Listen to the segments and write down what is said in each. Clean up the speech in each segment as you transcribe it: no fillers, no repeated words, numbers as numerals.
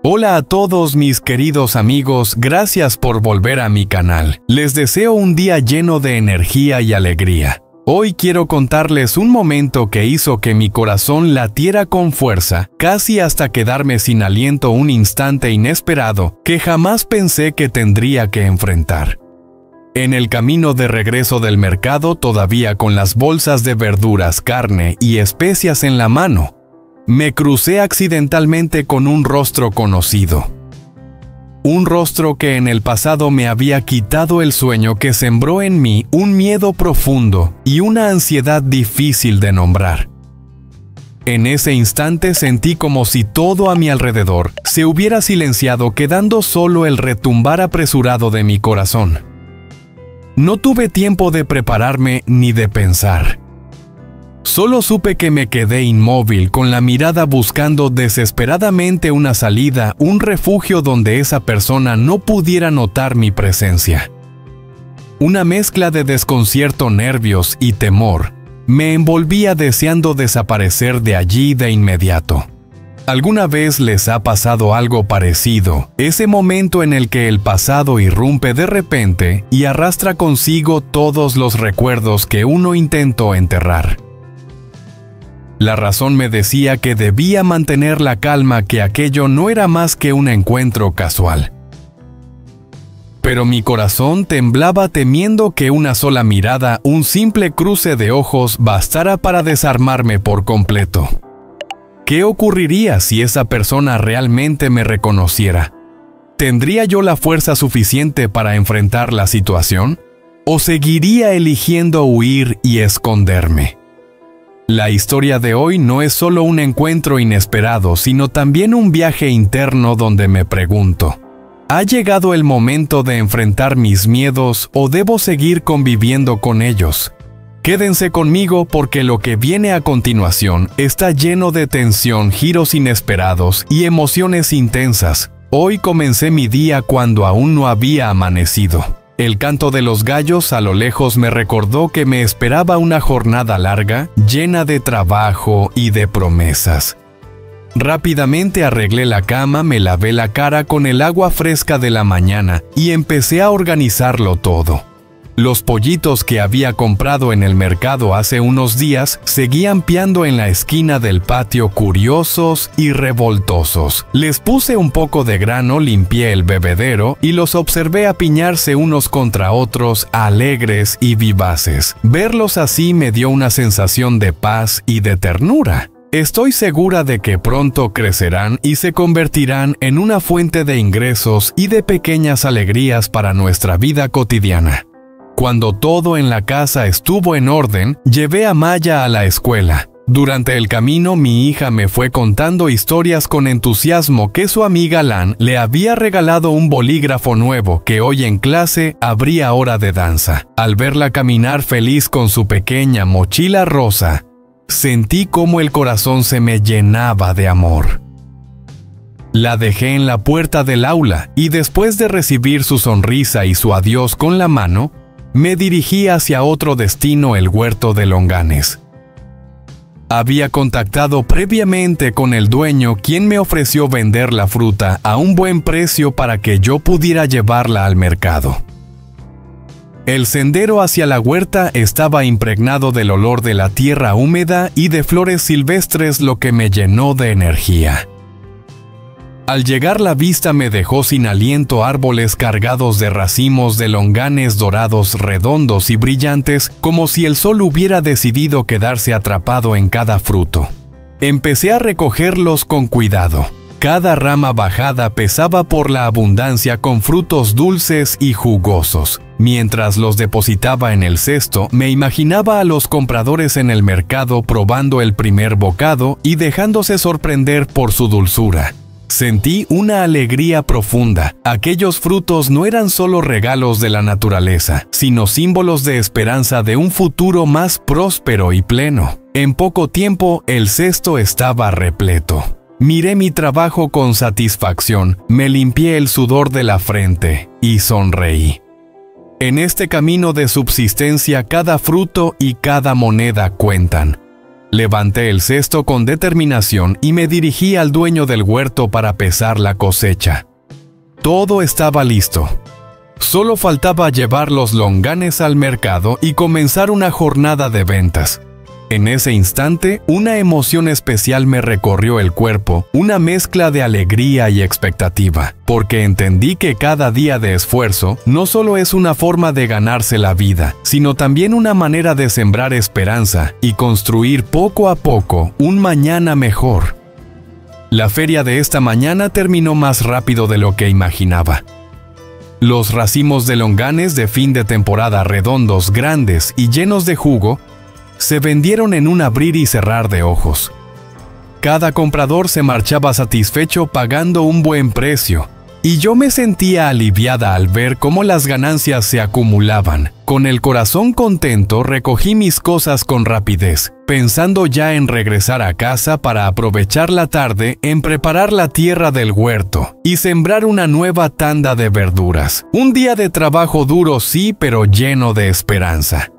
Hola a todos mis queridos amigos, gracias por volver a mi canal. Les deseo un día lleno de energía y alegría. Hoy quiero contarles un momento que hizo que mi corazón latiera con fuerza, casi hasta quedarme sin aliento, un instante inesperado que jamás pensé que tendría que enfrentar. En el camino de regreso del mercado, todavía con las bolsas de verduras, carne y especias en la mano, me crucé accidentalmente con un rostro conocido. Un rostro que en el pasado me había quitado el sueño, que sembró en mí un miedo profundo y una ansiedad difícil de nombrar. En ese instante sentí como si todo a mi alrededor se hubiera silenciado, quedando solo el retumbar apresurado de mi corazón. No tuve tiempo de prepararme ni de pensar. Solo supe que me quedé inmóvil, con la mirada buscando desesperadamente una salida, un refugio donde esa persona no pudiera notar mi presencia. Una mezcla de desconcierto, nervios y temor me envolvía, deseando desaparecer de allí de inmediato. ¿Alguna vez les ha pasado algo parecido? Ese momento en el que el pasado irrumpe de repente y arrastra consigo todos los recuerdos que uno intentó enterrar. La razón me decía que debía mantener la calma, que aquello no era más que un encuentro casual. Pero mi corazón temblaba, temiendo que una sola mirada, un simple cruce de ojos, bastara para desarmarme por completo. ¿Qué ocurriría si esa persona realmente me reconociera? ¿Tendría yo la fuerza suficiente para enfrentar la situación? ¿O seguiría eligiendo huir y esconderme? La historia de hoy no es solo un encuentro inesperado, sino también un viaje interno donde me pregunto: ¿ha llegado el momento de enfrentar mis miedos o debo seguir conviviendo con ellos? Quédense conmigo, porque lo que viene a continuación está lleno de tensión, giros inesperados y emociones intensas. Hoy comencé mi día cuando aún no había amanecido. El canto de los gallos a lo lejos me recordó que me esperaba una jornada larga, llena de trabajo y de promesas. Rápidamente arreglé la cama, me lavé la cara con el agua fresca de la mañana y empecé a organizarlo todo. Los pollitos que había comprado en el mercado hace unos días seguían piando en la esquina del patio, curiosos y revoltosos. Les puse un poco de grano, limpié el bebedero y los observé apiñarse unos contra otros, alegres y vivaces. Verlos así me dio una sensación de paz y de ternura. Estoy segura de que pronto crecerán y se convertirán en una fuente de ingresos y de pequeñas alegrías para nuestra vida cotidiana. Cuando todo en la casa estuvo en orden, llevé a Maya a la escuela. Durante el camino, mi hija me fue contando historias con entusiasmo que su amiga Lan le había regalado un bolígrafo nuevo, que hoy en clase habría hora de danza. Al verla caminar feliz con su pequeña mochila rosa, sentí como el corazón se me llenaba de amor. La dejé en la puerta del aula y, después de recibir su sonrisa y su adiós con la mano, me dirigí hacia otro destino, el huerto de Longanes. Había contactado previamente con el dueño, quien me ofreció vender la fruta a un buen precio para que yo pudiera llevarla al mercado. El sendero hacia la huerta estaba impregnado del olor de la tierra húmeda y de flores silvestres, lo que me llenó de energía. Al llegar, la vista me dejó sin aliento: árboles cargados de racimos de longanes dorados, redondos y brillantes, como si el sol hubiera decidido quedarse atrapado en cada fruto. Empecé a recogerlos con cuidado. Cada rama bajada pesaba por la abundancia, con frutos dulces y jugosos. Mientras los depositaba en el cesto, me imaginaba a los compradores en el mercado probando el primer bocado y dejándose sorprender por su dulzura. Sentí una alegría profunda. Aquellos frutos no eran solo regalos de la naturaleza, sino símbolos de esperanza, de un futuro más próspero y pleno. En poco tiempo, el cesto estaba repleto. Miré mi trabajo con satisfacción, me limpié el sudor de la frente y sonreí. En este camino de subsistencia, cada fruto y cada moneda cuentan. Levanté el cesto con determinación y me dirigí al dueño del huerto para pesar la cosecha. Todo estaba listo. Solo faltaba llevar los longanes al mercado y comenzar una jornada de ventas. En ese instante, una emoción especial me recorrió el cuerpo, una mezcla de alegría y expectativa, porque entendí que cada día de esfuerzo no solo es una forma de ganarse la vida, sino también una manera de sembrar esperanza y construir poco a poco un mañana mejor. La feria de esta mañana terminó más rápido de lo que imaginaba. Los racimos de longanes de fin de temporada redondos, grandes y llenos de jugo, se vendieron en un abrir y cerrar de ojos. Cada comprador se marchaba satisfecho pagando un buen precio, y yo me sentía aliviada al ver cómo las ganancias se acumulaban. Con el corazón contento recogí mis cosas con rapidez, pensando ya en regresar a casa para aprovechar la tarde en preparar la tierra del huerto y sembrar una nueva tanda de verduras. Un día de trabajo duro sí, pero lleno de esperanza.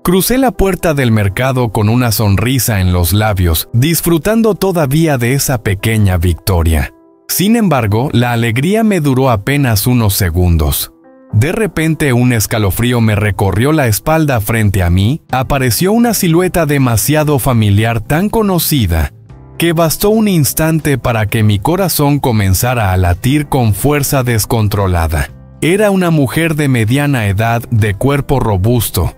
Crucé la puerta del mercado con una sonrisa en los labios, disfrutando todavía de esa pequeña victoria. Sin embargo, la alegría me duró apenas unos segundos. De repente un escalofrío me recorrió la espalda. Frente a mí apareció una silueta demasiado familiar, tan conocida, que bastó un instante para que mi corazón comenzara a latir con fuerza descontrolada. Era una mujer de mediana edad, de cuerpo robusto,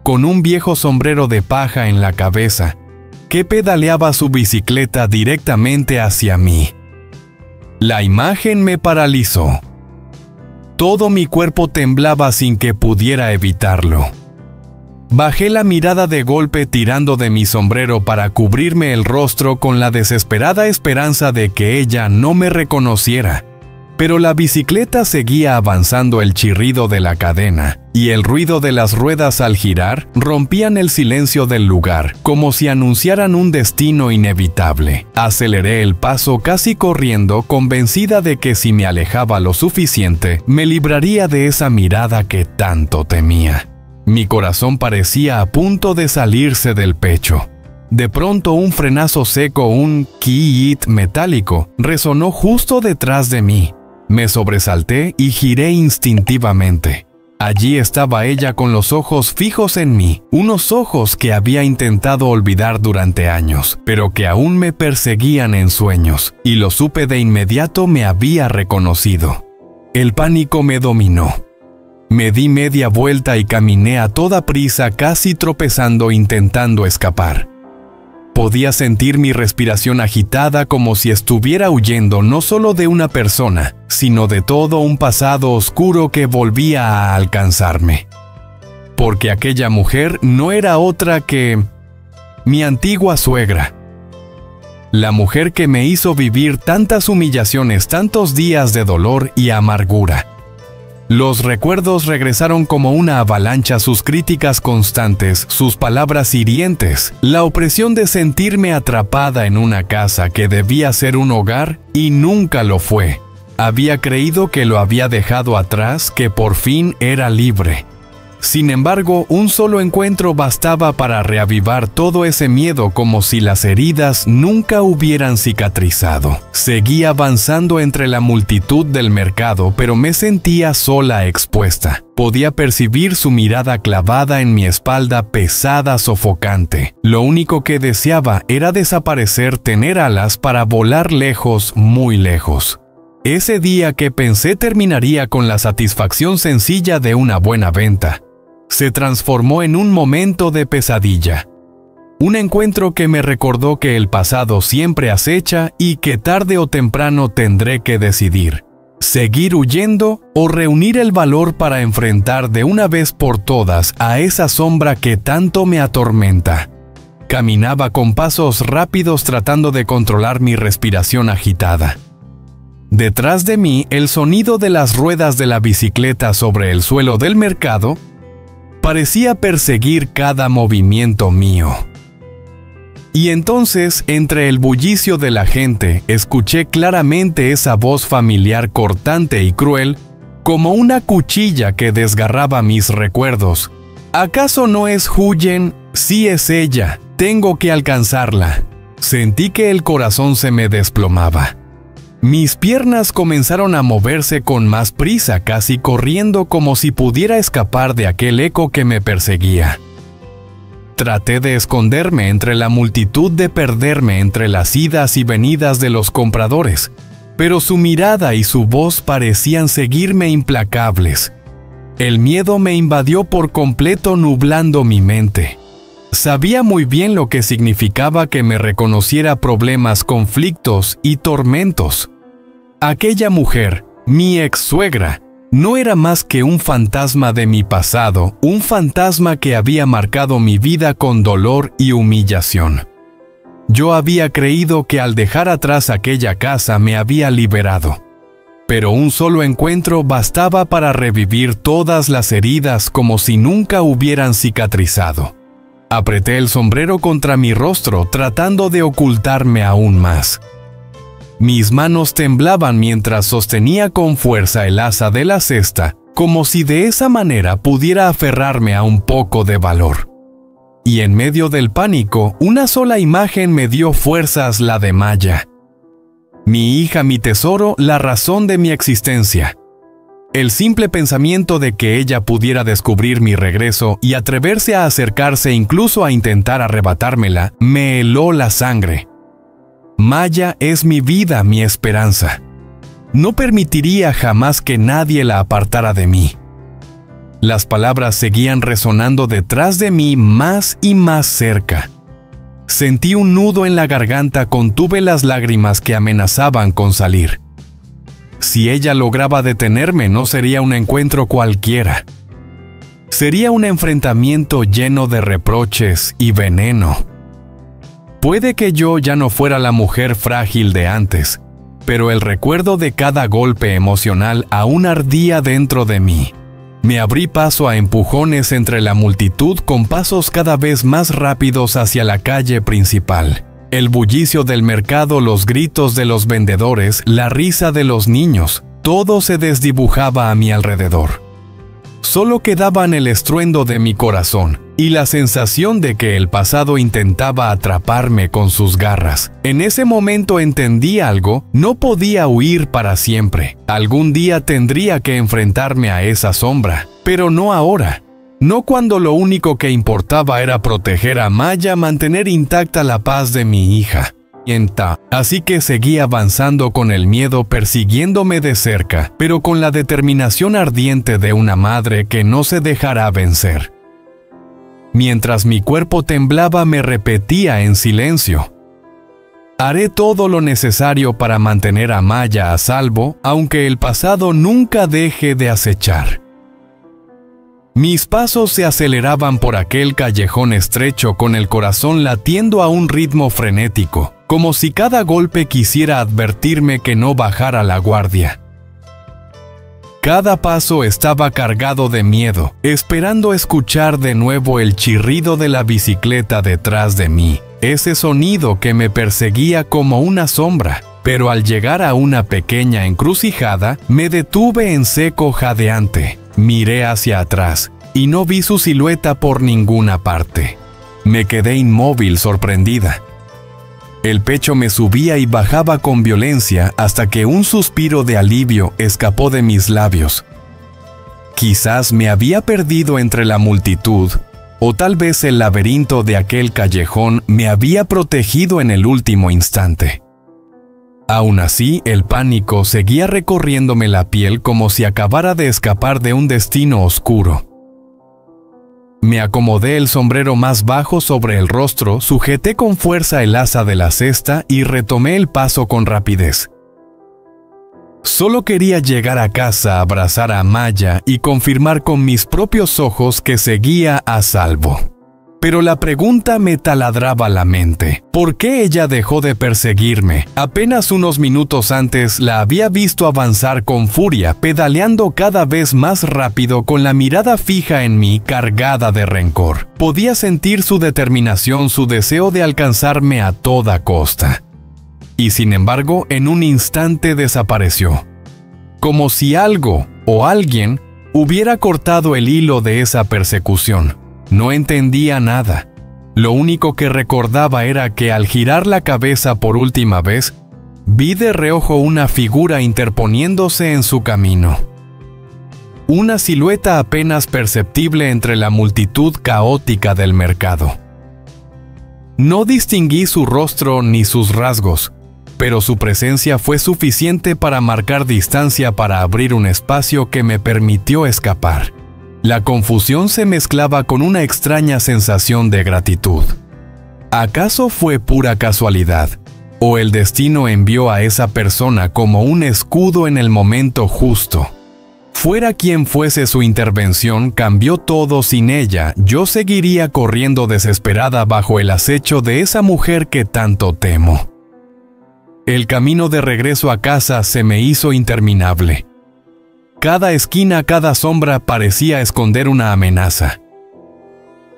con un viejo sombrero de paja en la cabeza, que pedaleaba su bicicleta directamente hacia mí. La imagen me paralizó. Todo mi cuerpo temblaba sin que pudiera evitarlo. Bajé la mirada de golpe, tirando de mi sombrero para cubrirme el rostro con la desesperada esperanza de que ella no me reconociera. Pero la bicicleta seguía avanzando. El chirrido de la cadena y el ruido de las ruedas al girar rompían el silencio del lugar, como si anunciaran un destino inevitable. Aceleré el paso casi corriendo, convencida de que si me alejaba lo suficiente, me libraría de esa mirada que tanto temía. Mi corazón parecía a punto de salirse del pecho. De pronto un frenazo seco, un kiit metálico, resonó justo detrás de mí. Me sobresalté y giré instintivamente. Allí estaba ella con los ojos fijos en mí, unos ojos que había intentado olvidar durante años, pero que aún me perseguían en sueños, y lo supe de inmediato. Me había reconocido. El pánico me dominó. Me di media vuelta y caminé a toda prisa, casi tropezando, intentando escapar. Podía sentir mi respiración agitada, como si estuviera huyendo no solo de una persona, sino de todo un pasado oscuro que volvía a alcanzarme. Porque aquella mujer no era otra que mi antigua suegra. La mujer que me hizo vivir tantas humillaciones, tantos días de dolor y amargura. Los recuerdos regresaron como una avalancha, sus críticas constantes, sus palabras hirientes, la opresión de sentirme atrapada en una casa que debía ser un hogar y nunca lo fue. Había creído que lo había dejado atrás, que por fin era libre. Sin embargo, un solo encuentro bastaba para reavivar todo ese miedo, como si las heridas nunca hubieran cicatrizado. Seguí avanzando entre la multitud del mercado, pero me sentía sola, expuesta. Podía percibir su mirada clavada en mi espalda, pesada, sofocante. Lo único que deseaba era desaparecer, tener alas para volar lejos, muy lejos. Ese día que pensé terminaría con la satisfacción sencilla de una buena venta, se transformó en un momento de pesadilla. Un encuentro que me recordó que el pasado siempre acecha y que tarde o temprano tendré que decidir: seguir huyendo o reunir el valor para enfrentar de una vez por todas a esa sombra que tanto me atormenta. Caminaba con pasos rápidos, tratando de controlar mi respiración agitada. Detrás de mí, el sonido de las ruedas de la bicicleta sobre el suelo del mercado parecía perseguir cada movimiento mío. Y entonces, entre el bullicio de la gente, escuché claramente esa voz familiar, cortante y cruel, como una cuchilla que desgarraba mis recuerdos. ¿Acaso no es Huyen? Sí, es ella. Te Tengo que alcanzarla. Sentí que el corazón se me desplomaba. Mis piernas comenzaron a moverse con más prisa, casi corriendo como si pudiera escapar de aquel eco que me perseguía. Traté de esconderme entre la multitud, de perderme entre las idas y venidas de los compradores, pero su mirada y su voz parecían seguirme implacables. El miedo me invadió por completo, nublando mi mente. Sabía muy bien lo que significaba que me reconociera problemas, conflictos y tormentos. Aquella mujer, mi ex-suegra, no era más que un fantasma de mi pasado, un fantasma que había marcado mi vida con dolor y humillación. Yo había creído que al dejar atrás aquella casa me había liberado, pero un solo encuentro bastaba para revivir todas las heridas como si nunca hubieran cicatrizado. Apreté el sombrero contra mi rostro, tratando de ocultarme aún más. Mis manos temblaban mientras sostenía con fuerza el asa de la cesta, como si de esa manera pudiera aferrarme a un poco de valor. Y en medio del pánico, una sola imagen me dio fuerzas: la de Maya. Mi hija, mi tesoro, la razón de mi existencia. El simple pensamiento de que ella pudiera descubrir mi regreso y atreverse a acercarse incluso a intentar arrebatármela, me heló la sangre. Maya es mi vida, mi esperanza. No permitiría jamás que nadie la apartara de mí. Las palabras seguían resonando detrás de mí, más y más cerca. Sentí un nudo en la garganta, contuve las lágrimas que amenazaban con salir. Si ella lograba detenerme, no sería un encuentro cualquiera. Sería un enfrentamiento lleno de reproches y veneno. Puede que yo ya no fuera la mujer frágil de antes, pero el recuerdo de cada golpe emocional aún ardía dentro de mí. Me abrí paso a empujones entre la multitud, con pasos cada vez más rápidos hacia la calle principal. El bullicio del mercado, los gritos de los vendedores, la risa de los niños, todo se desdibujaba a mi alrededor. Solo quedaban el estruendo de mi corazón y la sensación de que el pasado intentaba atraparme con sus garras. En ese momento entendí algo: no podía huir para siempre. Algún día tendría que enfrentarme a esa sombra, pero no ahora. No cuando lo único que importaba era proteger a Maya, mantener intacta la paz de mi hija. Así que seguí avanzando con el miedo persiguiéndome de cerca, pero con la determinación ardiente de una madre que no se dejará vencer. Mientras mi cuerpo temblaba, me repetía en silencio: haré todo lo necesario para mantener a Maya a salvo, aunque el pasado nunca deje de acechar. Mis pasos se aceleraban por aquel callejón estrecho, con el corazón latiendo a un ritmo frenético, como si cada golpe quisiera advertirme que no bajara la guardia. Cada paso estaba cargado de miedo, esperando escuchar de nuevo el chirrido de la bicicleta detrás de mí, ese sonido que me perseguía como una sombra. Pero al llegar a una pequeña encrucijada, me detuve en seco, jadeante. Miré hacia atrás y no vi su silueta por ninguna parte. Me quedé inmóvil, sorprendida. El pecho me subía y bajaba con violencia hasta que un suspiro de alivio escapó de mis labios. Quizás me había perdido entre la multitud, o tal vez el laberinto de aquel callejón me había protegido en el último instante. Aún así, el pánico seguía recorriéndome la piel como si acabara de escapar de un destino oscuro. Me acomodé el sombrero más bajo sobre el rostro, sujeté con fuerza el asa de la cesta y retomé el paso con rapidez. Solo quería llegar a casa, abrazar a Maya y confirmar con mis propios ojos que seguía a salvo. Pero la pregunta me taladraba la mente. ¿Por qué ella dejó de perseguirme? Apenas unos minutos antes la había visto avanzar con furia, pedaleando cada vez más rápido, con la mirada fija en mí, cargada de rencor. Podía sentir su determinación, su deseo de alcanzarme a toda costa. Y sin embargo, en un instante desapareció. Como si algo o alguien hubiera cortado el hilo de esa persecución. No entendía nada. Lo único que recordaba era que al girar la cabeza por última vez, vi de reojo una figura interponiéndose en su camino. Una silueta apenas perceptible entre la multitud caótica del mercado. No distinguí su rostro ni sus rasgos, pero su presencia fue suficiente para marcar distancia para abrir un espacio que me permitió escapar. La confusión se mezclaba con una extraña sensación de gratitud. ¿Acaso fue pura casualidad? ¿O el destino envió a esa persona como un escudo en el momento justo? Fuera quien fuese su intervención, cambió todo. Sin ella, yo seguiría corriendo desesperada bajo el acecho de esa mujer que tanto temo. El camino de regreso a casa se me hizo interminable. Cada esquina, cada sombra parecía esconder una amenaza.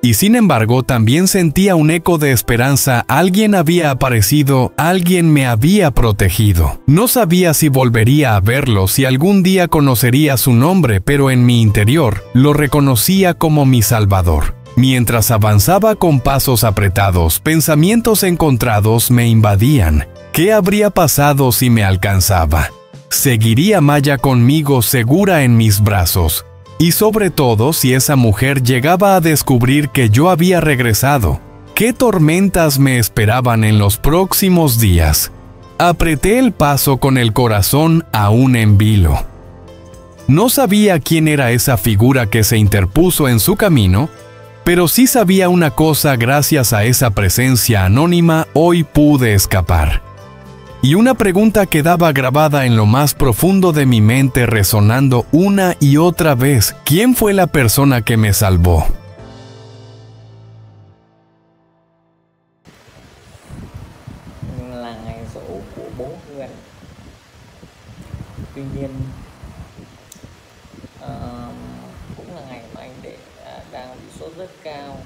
Y sin embargo, también sentía un eco de esperanza. Alguien había aparecido, alguien me había protegido. No sabía si volvería a verlo, si algún día conocería su nombre, pero en mi interior lo reconocía como mi salvador. Mientras avanzaba con pasos apretados, pensamientos encontrados me invadían. ¿Qué habría pasado si me alcanzaba? ¿Seguiría Maya conmigo segura en mis brazos? Y sobre todo, si esa mujer llegaba a descubrir que yo había regresado, ¿qué tormentas me esperaban en los próximos días? Apreté el paso con el corazón aún en vilo. No sabía quién era esa figura que se interpuso en su camino, pero sí sabía una cosa: gracias a esa presencia anónima, hoy pude escapar. Y una pregunta quedaba grabada en lo más profundo de mi mente, resonando una y otra vez: ¿quién fue la persona que me salvó? Là ngày giỗ của bố Huyền. Tuy nhiên cũng là ngày mà anh Đệ đang bị sốt rất cao.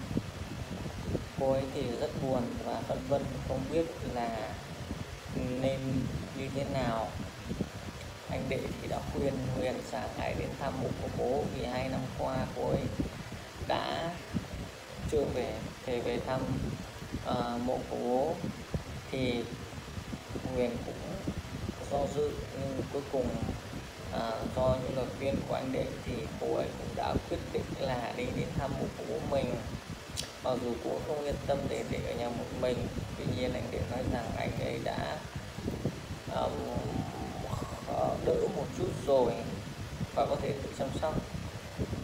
Cô ấy thì rất buồn và phân vân, không biết là nên như thế nào. Anh Đệ thì đã khuyên Huyền sáng hãy đến thăm mộ của bố, vì 2 năm qua cô ấy đã chưa về thăm mộ của bố. Thì Huyền cũng do dự, nhưng cuối cùng do những lời khuyên của anh Đệ thì cô ấy cũng đã quyết định là đi đến thăm mộ của bố mình. Mặc dù cô không yên tâm để Đệ ở nhà một mình, tuy nhiên anh Đệ nói rằng anh ấy đã đỡ một chút rồi và có thể tự chăm sóc.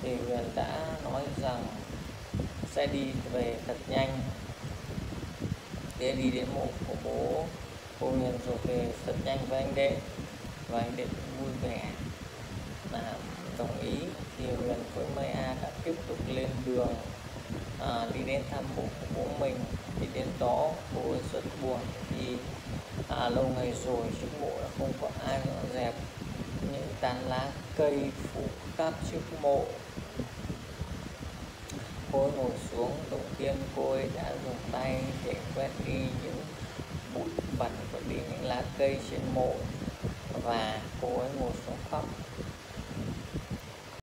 Thì Huyền đã nói rằng sẽ đi về thật nhanh để đi đến mộ của bố cô Huyền rồi về thật nhanh với anh Đệ. Và anh Đệ vui vẻ đồng ý. Thì Huyền với Maya đã tiếp tục lên đường đi đến thăm mộ của bố mình. Thì đến đó bố ấy rất buồn, thì lâu ngày rồi trước mộ đã không có ai dọn dẹp, những tán lá cây phủ khắp trước mộ. Cô ấy ngồi xuống, đầu tiên cô ấy đã dùng tay để quét đi những bụi bẩn và đi những lá cây trên mộ, và cô ấy ngồi xuống khóc.